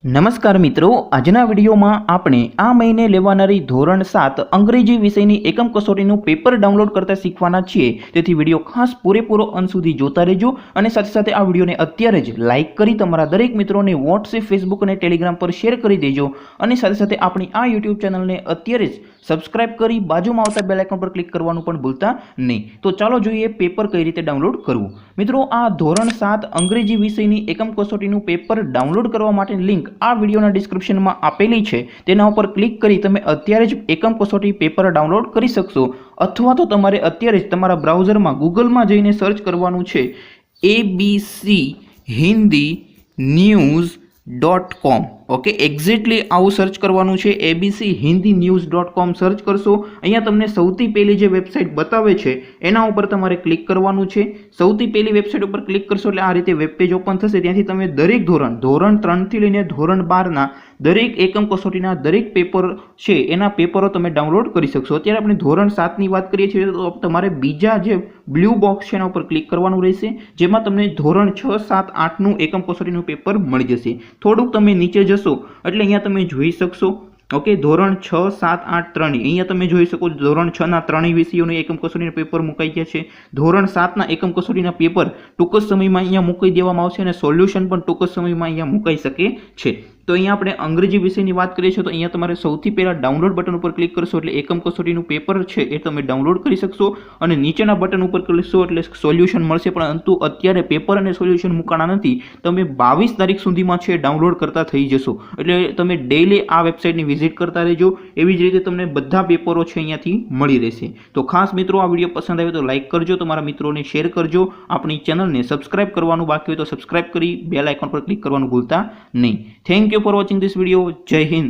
નમસ્કાર મિત્રો, આજના વિડીયોમાં આપણે આ મહિને લેવાનારી ધોરણ 7 અંગ્રેજી વિષયની એકમ કસોટીનું પેપર ડાઉનલોડ કરતા શીખવાના છીએ। તેથી વિડીયો ખાસ પૂરેપૂરો અંત સુધી જોતા રહેજો અને સાથે સાથે આ વિડીયોને અત્યારે જ લાઇક કરી તમારા દરેક મિત્રોને વોટ્સએપ, ફેસબુક અને ટેલિગ્રામ પર શેર કરી દેજો અને સાથે સાથે આપણી આ યુટ્યુબ ચેનલને અત્યારે જ સબસ્ક્રાઇબ કરી બાજુમાં આવતા બેલ આઇકન પર ક્લિક કરવાનું પણ ભૂલતા નહીં। તો ચાલો જોઈએ પેપર કઈ રીતે ડાઉનલોડ કરવું। મિત્રો, આ ધોરણ 7 અંગ્રેજી વિષયની એકમ કસોટીનું પેપર ડાઉનલોડ કરવા માટેની લિંક આ વિડીયોના ડિસ્ક્રિપ્શનમાં આપેલી છે। તેના ઉપર ક્લિક કરી તમે અત્યારે જ એકમ કસોટી પેપર ડાઉનલોડ કરી શકશો, અથવા તો તમારે અત્યારે જ તમારા બ્રાઉઝરમાં ગૂગલમાં જઈને સર્ચ કરવાનું છે abchindinews.com। ઓકે, એક્ઝેક્ટલી આવું સર્ચ કરવાનું છે, abchindinews.com સર્ચ કરશો। અહીંયા તમને સૌથી પહેલી જે વેબસાઇટ બતાવે છે એના ઉપર તમારે ક્લિક કરવાનું છે। સૌથી પહેલી વેબસાઇટ ઉપર ક્લિક કરશો એટલે આ રીતે વેબ પેજ ઓપન થશે। ત્યાંથી તમે દરેક ધોરણ 3 થી લઈને ધોરણ 12 ના દરેક એકમ કસોટીના દરેક પેપર છે એના પેપરો તમે ડાઉનલોડ કરી શકશો। અત્યારે આપણે ધોરણ 7 ની વાત કરીએ છીએ તો તમારે બીજા જે બ્લુ બોક્સ છે એના ઉપર ક્લિક કરવાનું રહેશે, જેમાં તમને ધોરણ 6, 7, 8 નું એકમ કસોટીનું પેપર મળી જશે। થોડુંક તમે નીચે જશો એટલે અહીંયા તમે જોઈ શકશો, ઓકે, ધોરણ 6, 7, 8, 3 અહીંયા તમે જોઈ શકો ધોરણ 6 ના 3 વિષયોનું એકમ કસોટીના પેપર મુકાઈ ગયા છે। ધોરણ 7 ના એકમ કસોટીના પેપર ટૂંક જ સમયમાં અહીંયા મૂકી દેવામાં આવશે અને સોલ્યુશન પણ ટૂંક જ સમયમાં અહીંયા મુકાઈ શકે છે। તો અહીંયા આપણે અંગ્રેજી વિષયની વાત કરીએ છીએ તો અહીંયા તમારે સૌથી પહેલા ડાઉનલોડ બટન ઉપર ક્લિક કરશો એટલે એકમ કસોટીનું પેપર છે એ તમે ડાઉનલોડ કરી શકશો અને નીચેના બટન ઉપર ક્લિક એટલે સોલ્યુશન મળશે, પરંતુ અત્યારે પેપર અને સોલ્યુશન મુકાણા નથી। તમે 22 તારીખ સુધીમાં છે ડાઉનલોડ કરતા થઈ જશો, એટલે તમે ડેઈલી આ વેબસાઇટની વિઝિટ કરતા રહેજો। એવી જ રીતે તમને બધા પેપરો છે અહીંયાથી મળી રહેશે। તો ખાસ મિત્રો, આ વિડીયો પસંદ આવ્યો તો લાઇક કરજો, તમારા મિત્રોને શેર કરજો, આપણી ચેનલને સબસ્ક્રાઇબ કરવાનું બાકી હોય તો સબસ્ક્રાઇબ કરી બેલ આઇકોન પર ક્લિક કરવાનું ભૂલતા નહીં। Thank you for watching this video. Jai Hind.